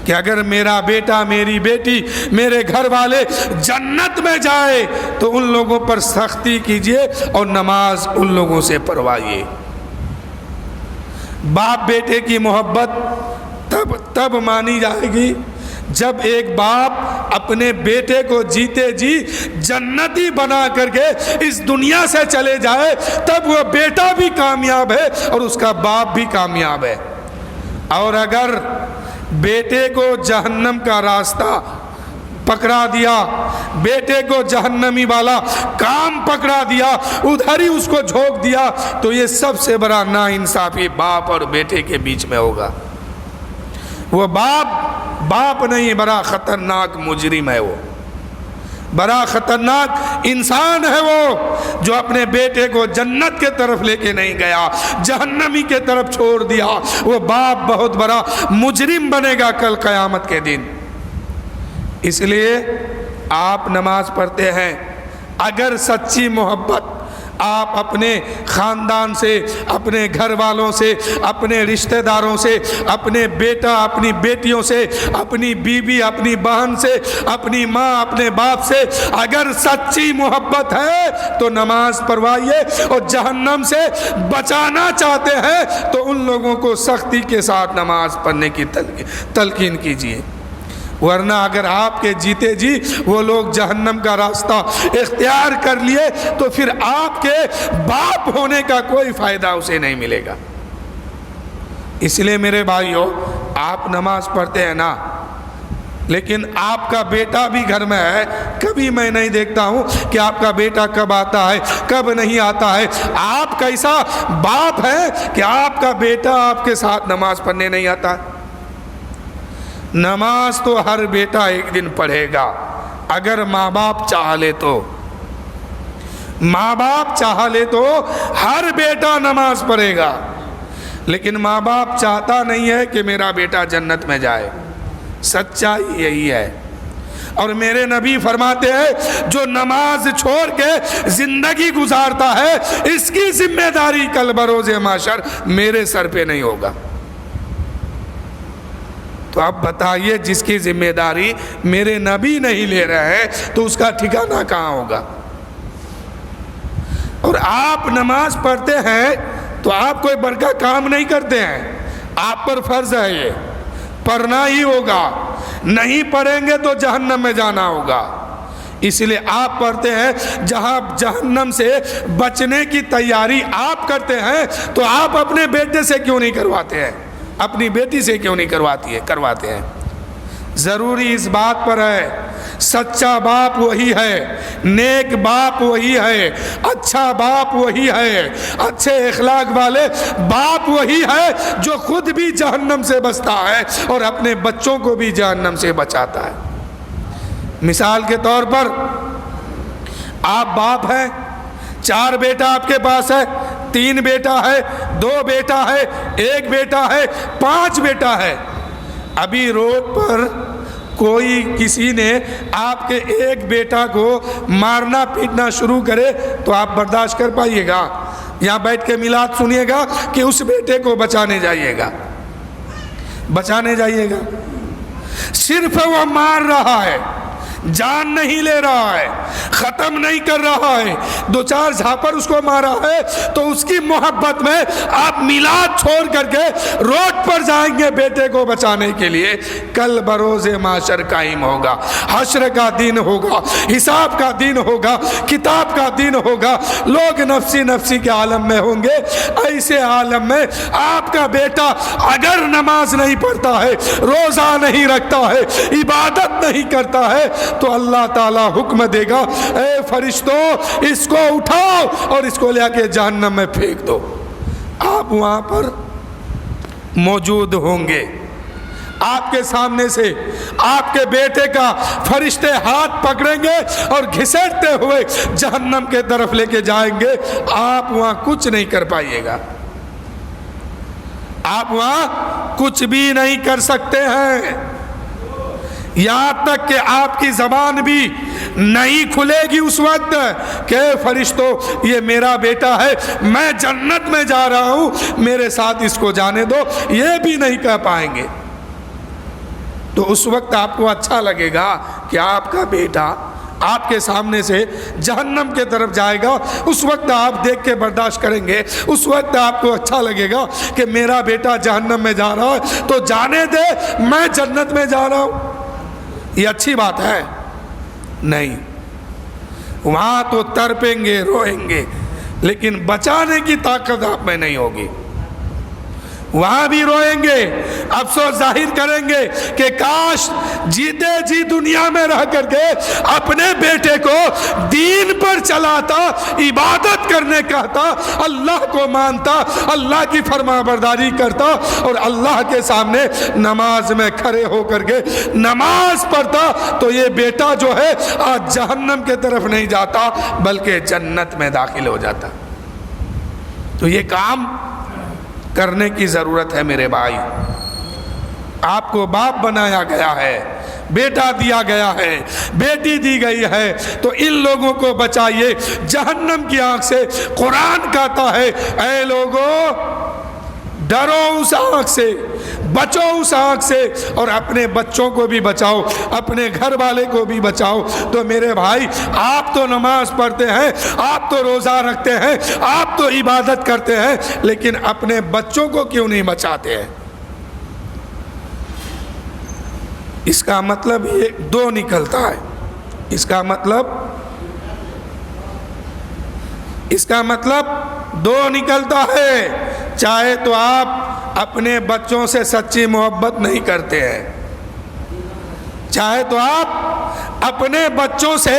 کہ اگر میرا بیٹا، میری بیٹی، میرے گھر والے جنت میں جائے تو ان لوگوں پر سختی کیجئے اور نماز ان لوگوں سے پڑھوائیے۔ باپ بیٹے کی محبت تب مانی جائے گی جب ایک باپ اپنے بیٹے کو جیتے جی جنتی بنا کر کے اس دنیا سے چلے جائے، تب وہ بیٹا بھی کامیاب ہے اور اس کا باپ بھی کامیاب ہے۔ اور اگر بیٹے کو جہنم کا راستہ پکڑا دیا، بیٹے کو جہنمی والا کام پکڑا دیا، ادھر ہی اس کو جھونک دیا، تو یہ سب سے بڑا ناانصافی باپ اور بیٹے کے بیچ میں ہوگا۔ وہ باپ نہیں، بڑا خطرناک مجرم ہے، وہ بڑا خطرناک انسان ہے وہ جو اپنے بیٹے کو جنت کے طرف لے کے نہیں گیا، جہنمی کے طرف چھوڑ دیا۔ وہ باپ بہت بڑا مجرم بنے گا کل قیامت کے دن۔ اس لیے آپ نماز پڑھتے ہیں، اگر سچی محبت آپ اپنے خاندان سے، اپنے گھر والوں سے، اپنے رشتہ داروں سے، اپنے بیٹا اپنی بیٹیوں سے، اپنی بیوی اپنی بہن سے، اپنی ماں اپنے باپ سے اگر سچی محبت ہے تو نماز پڑھوائیے، اور جہنم سے بچانا چاہتے ہیں تو ان لوگوں کو سختی کے ساتھ نماز پڑھنے کی تلقین کیجیے۔ ورنہ اگر آپ کے جیتے جی وہ لوگ جہنم کا راستہ اختیار کر لیے تو پھر آپ کے باپ ہونے کا کوئی فائدہ اسے نہیں ملے گا۔ اس لیے میرے بھائیو، آپ نماز پڑھتے ہیں نا، لیکن آپ کا بیٹا بھی گھر میں ہے، کبھی میں نہیں دیکھتا ہوں کہ آپ کا بیٹا کب آتا ہے کب نہیں آتا ہے۔ آپ کیسا باپ ہے کہ آپ کا بیٹا آپ کے ساتھ نماز پڑھنے نہیں آتا ہے؟ نماز تو ہر بیٹا ایک دن پڑھے گا اگر ماں باپ چاہ لے تو۔ ماں باپ چاہ لے تو ہر بیٹا نماز پڑھے گا، لیکن ماں باپ چاہتا نہیں ہے کہ میرا بیٹا جنت میں جائے۔ سچائی یہی ہے۔ اور میرے نبی فرماتے ہیں جو نماز چھوڑ کے زندگی گزارتا ہے اس کی ذمہ داری کل بروز محشر میرے سر پہ نہیں ہوگا۔ تو اب بتائیے، جس کی ذمہ داری میرے نبی نہیں لے رہے ہیں تو اس کا ٹھکانہ کہاں ہوگا؟ اور آپ نماز پڑھتے ہیں تو آپ کوئی بڑا کام نہیں کرتے ہیں، آپ پر فرض ہے، یہ پڑھنا ہی ہوگا، نہیں پڑھیں گے تو جہنم میں جانا ہوگا۔ اس لیے آپ پڑھتے ہیں، جہاں جہنم سے بچنے کی تیاری آپ کرتے ہیں تو آپ اپنے بیٹے سے کیوں نہیں کرواتے ہیں، اپنی بیٹی سے کیوں نہیں کرواتے ہیں؟ ضروری اس بات پر ہے، سچا باپ وہی ہے، نیک باپ وہی ہے، اچھا باپ وہی ہے، اچھے اخلاق والے باپ وہی ہے جو خود بھی جہنم سے بچتا ہے اور اپنے بچوں کو بھی جہنم سے بچاتا ہے۔ مثال کے طور پر آپ باپ ہیں، 4 بیٹا آپ کے پاس ہے، 3 بیٹا ہے، 2 بیٹا ہے، 1 بیٹا ہے، 5 بیٹا ہے۔ ابھی روڈ پر کوئی کسی نے آپ کے 1 بیٹا کو مارنا پیٹنا شروع کرے تو آپ برداشت کر پائیے گا؟ یہاں بیٹھ کے میلاد سنیے گا کہ اس بیٹے کو بچانے جائیے گا؟ بچانے جائیے گا؟ صرف وہ مار رہا ہے، جان نہیں لے رہا ہے، ختم نہیں کر رہا ہے، 2-4 جھاپڑ اس کو مارا ہے تو اس کی محبت میں آپ میلاد چھوڑ کر کے روڈ پر جائیں گے بیٹے کو بچانے کے لیے۔ کل بروز محشر قائم ہوگا، حشر کا دن ہوگا، حساب کا دن ہوگا، کتاب کا دن ہوگا، لوگ نفسی نفسی کے عالم میں ہوں گے۔ ایسے عالم میں آپ کا بیٹا اگر نماز نہیں پڑھتا ہے، روزہ نہیں رکھتا ہے، عبادت نہیں کرتا ہے تو اللہ تعالیٰ حکم دے گا، اے فرشتوں اس کو اٹھاؤ اور اس کو لے کے جہنم میں پھینک دو۔ آپ وہاں پر موجود ہوں گے، آپ کے سامنے سے آپ کے بیٹے کا فرشتے ہاتھ پکڑیں گے اور گھسیٹتے ہوئے جہنم کے طرف لے کے جائیں گے، آپ وہاں کچھ نہیں کر پائیے گا۔ آپ وہاں کچھ بھی نہیں کر سکتے ہیں، یہاں تک کہ آپ کی زبان بھی نہیں کھلے گی اس وقت کہ فرشتوں یہ میرا بیٹا ہے، میں جنت میں جا رہا ہوں، میرے ساتھ اس کو جانے دو، یہ بھی نہیں کہہ پائیں گے۔ تو اس وقت آپ کو اچھا لگے گا کہ آپ کا بیٹا آپ کے سامنے سے جہنم کے طرف جائے گا، اس وقت آپ دیکھ کے برداشت کریں گے، اس وقت آپ کو اچھا لگے گا کہ میرا بیٹا جہنم میں جا رہا ہے تو جانے دے، میں جنت میں جا رہا ہوں۔ یہ اچھی بات ہے؟ نہیں، وہاں تو تڑپیں گے، روئیں گے، لیکن بچانے کی طاقت آپ میں نہیں ہوگی۔ وہاں بھی روئیں گے، افسوس ظاہر کریں گے کہ کاش جیتے جی دنیا میں رہ کر کے اپنے بیٹے کو دین پر چلاتا، عبادت کرنے کہتا، اللہ کو مانتا، اللہ کی فرما برداری کرتا اور اللہ کے سامنے نماز میں کھڑے ہو کر کے نماز پڑھتا، تو یہ بیٹا جو ہے آج جہنم کے طرف نہیں جاتا بلکہ جنت میں داخل ہو جاتا۔ تو یہ کام کرنے کی ضرورت ہے میرے بھائی۔ آپ کو باپ بنایا گیا ہے، بیٹا دیا گیا ہے، بیٹی دی گئی ہے، تو ان لوگوں کو بچائیے جہنم کی آنکھ سے۔ قرآن کہتا ہے اے لوگوں ڈرو اس آنکھ سے، بچو اس آنکھ سے، اور اپنے بچوں کو بھی بچاؤ، اپنے گھر والے کو بھی بچاؤ۔ تو میرے بھائی آپ تو نماز پڑھتے ہیں، آپ تو روزہ رکھتے ہیں، آپ تو عبادت کرتے ہیں، لیکن اپنے بچوں کو کیوں نہیں بچاتے ہیں؟ اس کا مطلب یہ دو نکلتا ہے، اس کا مطلب دو نکلتا ہے۔ چاہے تو آپ اپنے بچوں سے سچی محبت نہیں کرتے ہیں، چاہے تو آپ اپنے بچوں سے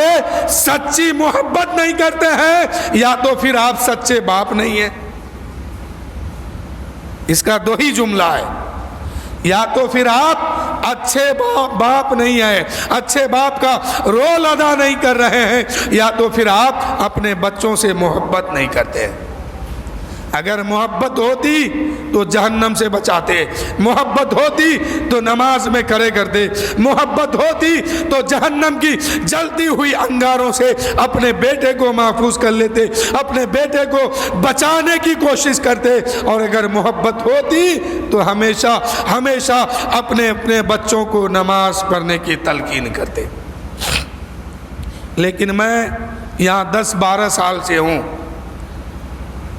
سچی محبت نہیں کرتے ہیں، یا تو پھر آپ سچے باپ نہیں ہیں۔ اس کا دو ہی جملہ ہے، یا تو پھر آپ اچھے باپ نہیں ہیں، اچھے باپ کا رول ادا نہیں کر رہے ہیں، یا تو پھر آپ اپنے بچوں سے محبت نہیں کرتے ہیں۔ اگر محبت ہوتی تو جہنم سے بچاتے، محبت ہوتی تو نماز میں کھڑے کرتے، محبت ہوتی تو جہنم کی جلتی ہوئی انگاروں سے اپنے بیٹے کو محفوظ کر لیتے، اپنے بیٹے کو بچانے کی کوشش کرتے، اور اگر محبت ہوتی تو ہمیشہ ہمیشہ اپنے بچوں کو نماز پڑھنے کی تلقین کرتے۔ لیکن میں یہاں 10-12 سال سے ہوں،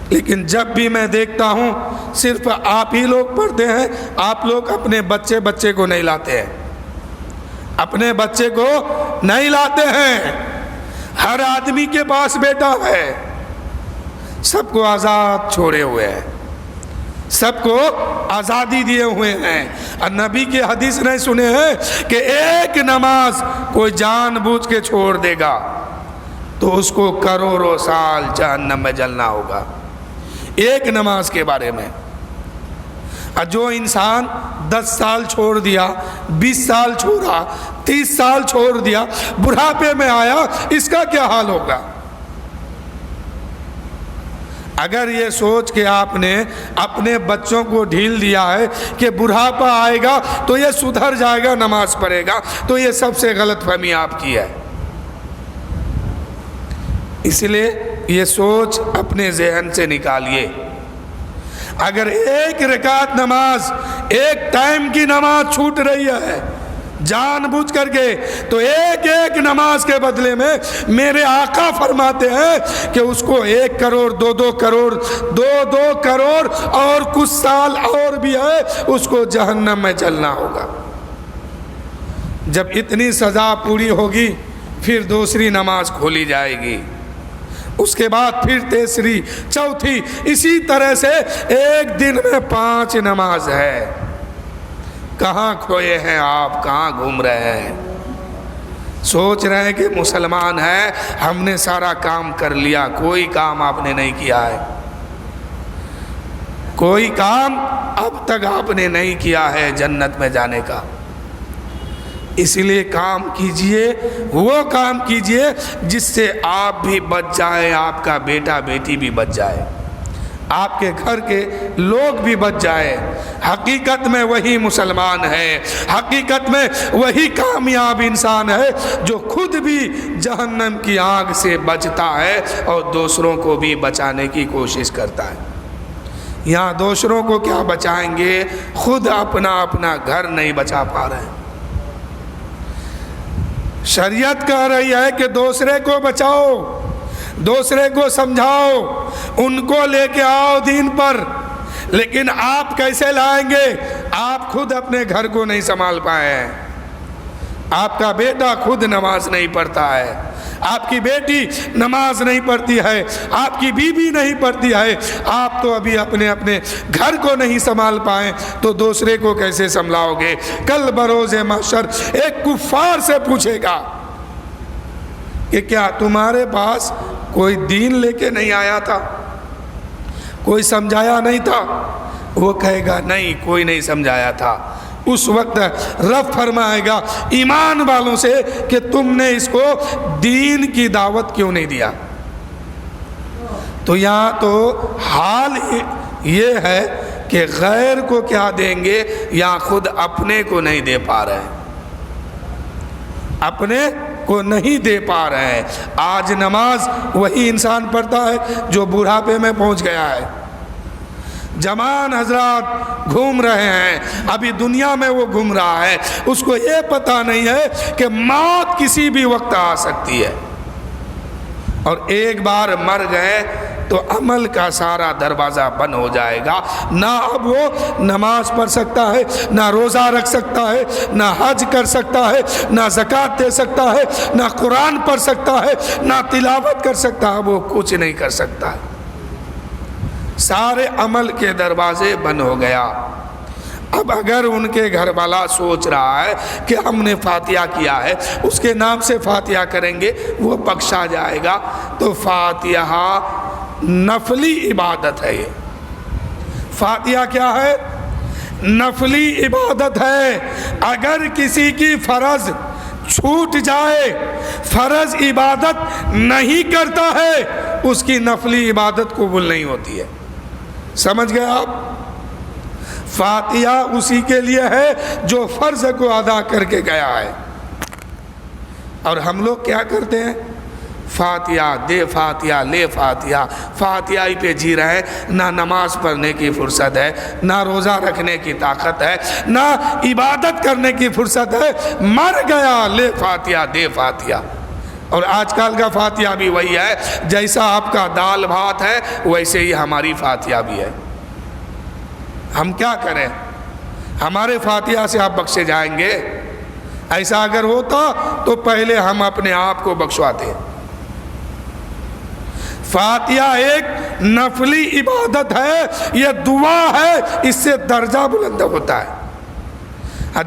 لیکن جب بھی میں دیکھتا ہوں صرف آپ ہی لوگ پڑھتے ہیں، آپ لوگ اپنے بچے کو نہیں لاتے ہیں، اپنے بچے کو نہیں لاتے ہیں۔ ہر آدمی کے پاس بیٹا ہے، سب کو آزاد چھوڑے ہوئے ہیں، سب کو آزادی دیے ہوئے ہیں۔ اور نبی کی حدیث نہیں سنے ہیں کہ ایک نماز کوئی جان بوجھ کے چھوڑ دے گا تو اس کو کروڑوں سال جہنم میں جلنا ہوگا، ایک نماز کے بارے میں۔ اور جو انسان 10 سال چھوڑ دیا، 20 سال چھوڑا، 30 سال چھوڑ دیا، بڑھاپے میں آیا، اس کا کیا حال ہوگا؟ اگر یہ سوچ کے آپ نے اپنے بچوں کو ڈھیل دیا ہے کہ بڑھاپا آئے گا تو یہ سدھر جائے گا، نماز پڑھے گا، تو یہ سب سے غلط فہمی آپ کی ہے۔ اس لیے یہ سوچ اپنے ذہن سے نکالیے۔ اگر ایک رکعت نماز، ایک ٹائم کی نماز چھوٹ رہی ہے جان بوجھ کر کے، تو ایک نماز کے بدلے میں میرے آقا فرماتے ہیں کہ اس کو 1 کروڑ 2 کروڑ اور کچھ سال اور بھی ہے، اس کو جہنم میں جلنا ہوگا۔ جب اتنی سزا پوری ہوگی پھر دوسری نماز کھولی جائے گی، اس کے بعد پھر تیسری، چوتھی، اسی طرح سے ایک دن میں 5 نماز ہے۔ کہاں کھوئے ہیں آپ؟ کہاں گھوم رہے ہیں؟ سوچ رہے ہیں کہ مسلمان ہیں، ہم نے سارا کام کر لیا، کوئی کام آپ نے نہیں کیا ہے، کوئی کام اب تک آپ نے نہیں کیا ہے جنت میں جانے کا۔ اس لیے کام کیجئے، وہ کام کیجئے جس سے آپ بھی بچ جائیں، آپ کا بیٹا بیٹی بھی بچ جائے، آپ کے گھر کے لوگ بھی بچ جائے. حقیقت میں وہی مسلمان ہے, حقیقت میں وہی کامیاب انسان ہے جو خود بھی جہنم کی آگ سے بچتا ہے اور دوسروں کو بھی بچانے کی کوشش کرتا ہے. یہاں دوسروں کو کیا بچائیں گے, خود اپنا گھر نہیں بچا پا رہے ہیں. شریعت کہہ رہی ہے کہ دوسرے کو بچاؤ, دوسرے کو سمجھاؤ, ان کو لے کے آؤ دین پر. لیکن آپ کیسے لائیں گے؟ آپ خود اپنے گھر کو نہیں سنبھال پائے ہیں. آپ کا بیٹا خود نماز نہیں پڑھتا ہے, آپ کی بیٹی نماز نہیں پڑھتی ہے, آپ کی بیوی نہیں پڑھتی ہے, آپ تو ابھی اپنے گھر کو نہیں سنبھال پائیں تو دوسرے کو کیسے سنبھلاؤ گے؟ کل بروز محشر ایک کفار سے پوچھے گا کہ کیا تمہارے پاس کوئی دین لے کے نہیں آیا تھا, کوئی سمجھایا نہیں تھا؟ وہ کہے گا نہیں, کوئی نہیں سمجھایا تھا. اس وقت رب فرمائے گا ایمان والوں سے کہ تم نے اس کو دین کی دعوت کیوں نہیں دیا؟ تو یہاں تو حال یہ ہے کہ غیر کو کیا دیں گے, یا خود اپنے کو نہیں دے پا رہے ہیں, اپنے کو نہیں دے پا رہے ہیں. آج نماز وہی انسان پڑھتا ہے جو بڑھاپے میں پہنچ گیا ہے. جوان حضرات گھوم رہے ہیں, ابھی دنیا میں وہ گھوم رہا ہے, اس کو یہ پتہ نہیں ہے کہ موت کسی بھی وقت آ سکتی ہے, اور ایک بار مر گئے تو عمل کا سارا دروازہ بند ہو جائے گا. نہ اب وہ نماز پڑھ سکتا ہے, نہ روزہ رکھ سکتا ہے, نہ حج کر سکتا ہے, نہ زکوٰۃ دے سکتا ہے, نہ قرآن پڑھ سکتا ہے, نہ تلاوت کر سکتا ہے, وہ کچھ نہیں کر سکتا ہے. سارے عمل کے دروازے بند ہو گیا. اب اگر ان کے گھر والا سوچ رہا ہے کہ ہم نے فاتحہ کیا ہے, اس کے نام سے فاتحہ کریں گے, وہ بخشا جائے گا, تو فاتحہ نفلی عبادت ہے. یہ فاتحہ کیا ہے؟ نفلی عبادت ہے. اگر کسی کی فرض چھوٹ جائے, فرض عبادت نہیں کرتا ہے, اس کی نفلی عبادت قبول نہیں ہوتی ہے. سمجھ گئے آپ؟ فاتحہ اسی کے لیے ہے جو فرض کو ادا کر کے گیا ہے. اور ہم لوگ کیا کرتے ہیں؟ فاتحہ دے فاتحہ لے فاتحہ, فاتحہ ہی پہ جی رہے ہیں. نہ نماز پڑھنے کی فرصت ہے, نہ روزہ رکھنے کی طاقت ہے, نہ عبادت کرنے کی فرصت ہے. مر گیا, لے فاتحہ دے فاتحہ. اور آج کل کا فاتحہ بھی وہی ہے, جیسا آپ کا دال بھات ہے ویسے ہی ہماری فاتحہ بھی ہے. ہم کیا کریں؟ ہمارے فاتحہ سے آپ بخشے جائیں گے؟ ایسا اگر ہوتا تو پہلے ہم اپنے آپ کو بخشواتے. فاتحہ ایک نفلی عبادت ہے, یہ دعا ہے, اس سے درجہ بلند ہوتا ہے.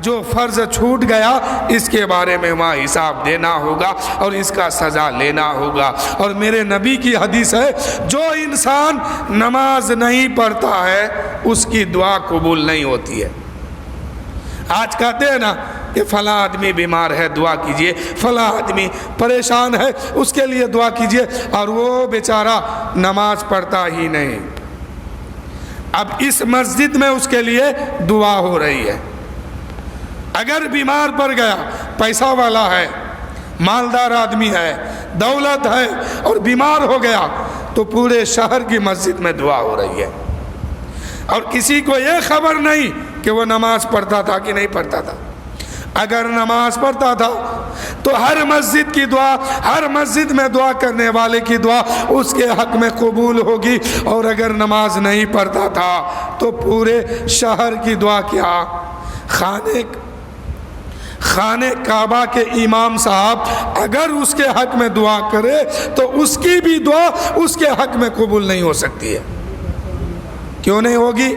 جو فرض چھوٹ گیا اس کے بارے میں وہاں حساب دینا ہوگا اور اس کا سزا لینا ہوگا. اور میرے نبی کی حدیث ہے, جو انسان نماز نہیں پڑھتا ہے اس کی دعا قبول نہیں ہوتی ہے. آج کہتے ہیں نا کہ فلاں آدمی بیمار ہے دعا کیجئے, فلاں آدمی پریشان ہے اس کے لیے دعا کیجئے, اور وہ بیچارہ نماز پڑھتا ہی نہیں. اب اس مسجد میں اس کے لیے دعا ہو رہی ہے. اگر بیمار پڑ گیا, پیسہ والا ہے, مالدار آدمی ہے, دولت ہے, اور بیمار ہو گیا, تو پورے شہر کی مسجد میں دعا ہو رہی ہے. اور کسی کو یہ خبر نہیں کہ وہ نماز پڑھتا تھا کہ نہیں پڑھتا تھا. اگر نماز پڑھتا تھا تو ہر مسجد کی دعا, ہر مسجد میں دعا کرنے والے کی دعا اس کے حق میں قبول ہوگی. اور اگر نماز نہیں پڑھتا تھا تو پورے شہر کی دعا کیا, خانہ کعبہ کے امام صاحب اگر اس کے حق میں دعا کرے تو اس کی بھی دعا اس کے حق میں قبول نہیں ہو سکتی ہے. کیوں نہیں ہوگی؟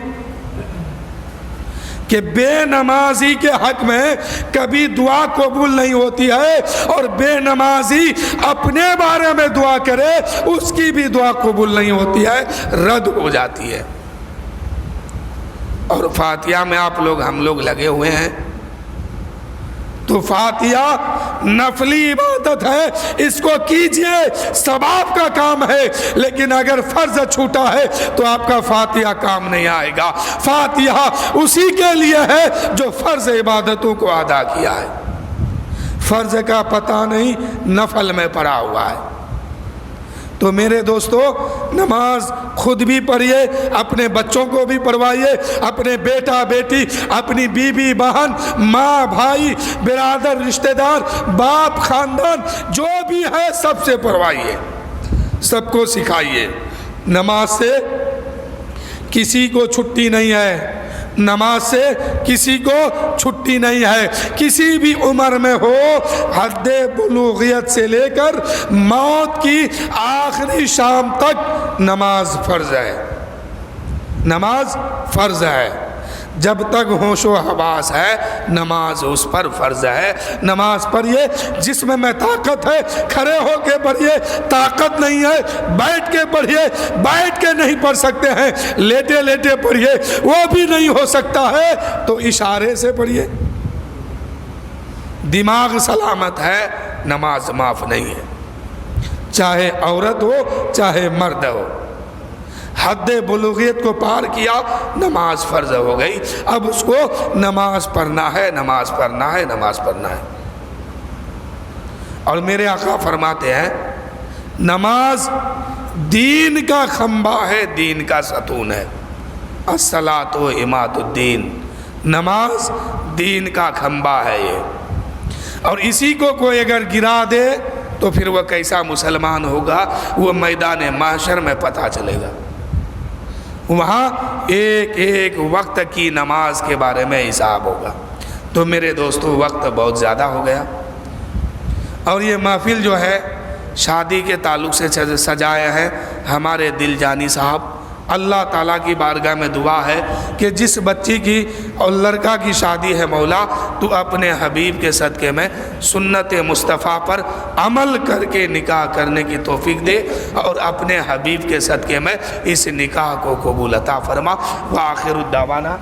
کہ بے نمازی کے حق میں کبھی دعا قبول نہیں ہوتی ہے, اور بے نمازی اپنے بارے میں دعا کرے اس کی بھی دعا قبول نہیں ہوتی ہے, رد ہو جاتی ہے. اور فاتحہ میں آپ لوگ ہم لوگ لگے ہوئے ہیں تو فاتحہ نفلی عبادت ہے، اس کو کیجئے، ثواب کا کام ہے، لیکن اگر فرض چھوٹا ہے تو آپ کا فاتحہ کام نہیں آئے گا۔ فاتحہ اسی کے لیے ہے جو فرض عبادتوں کو ادا کیا ہے، فرض کا پتہ نہیں نفل میں پڑا ہوا ہے۔ تو میرے دوستو، نماز خود بھی پڑھیے، اپنے بچوں کو بھی پڑھوائیے، اپنے بیٹا بیٹی، اپنی بیوی بہن، ماں بھائی برادر رشتہ دار باپ خاندان جو بھی ہے سب سے پڑھوائیے، سب کو سکھائیے۔ نماز سے کسی کو چھٹی نہیں ہے، نماز سے کسی کو چھٹی نہیں ہے، کسی بھی عمر میں ہو، حد بلوغیت سے لے کر موت کی آخری شام تک نماز فرض ہے، نماز فرض ہے۔ جب تک ہوش و حواس ہے نماز اس پر فرض ہے۔ نماز پڑھیے، جسم میں طاقت ہے کھڑے ہو کے پڑھیے، طاقت نہیں ہے بیٹھ کے پڑھیے، بیٹھ کے نہیں پڑھ سکتے ہیں لیٹے لیٹے پڑھیے، وہ بھی نہیں ہو سکتا ہے تو اشارے سے پڑھیے۔ دماغ سلامت ہے نماز معاف نہیں ہے، چاہے عورت ہو چاہے مرد ہو۔ حد بلوغیت کو پار کیا، نماز فرض ہو گئی، اب اس کو نماز پڑھنا ہے، نماز پڑھنا ہے، نماز پڑھنا ہے۔ اور میرے آقا فرماتے ہیں نماز دین کا کھمبا ہے، دین کا ستون ہے۔ الصلاۃ عماد الدین، نماز دین کا کھمبا ہے یہ، اور اسی کو کوئی اگر گرا دے تو پھر وہ کیسا مسلمان ہوگا وہ میدان محشر میں پتہ چلے گا۔ وہاں ایک ایک وقت کی نماز کے بارے میں حساب ہوگا۔ تو میرے دوستو وقت بہت زیادہ ہو گیا، اور یہ محفل جو ہے شادی کے تعلق سے سجایا ہے ہمارے دل جانی صاحب۔ اللہ تعالیٰ کی بارگاہ میں دعا ہے کہ جس بچی کی اور لڑکا کی شادی ہے مولا، تو اپنے حبیب کے صدقے میں سنت مصطفیٰ پر عمل کر کے نکاح کرنے کی توفیق دے، اور اپنے حبیب کے صدقے میں اس نکاح کو قبول عطا فرما۔ وآخر الدعوانا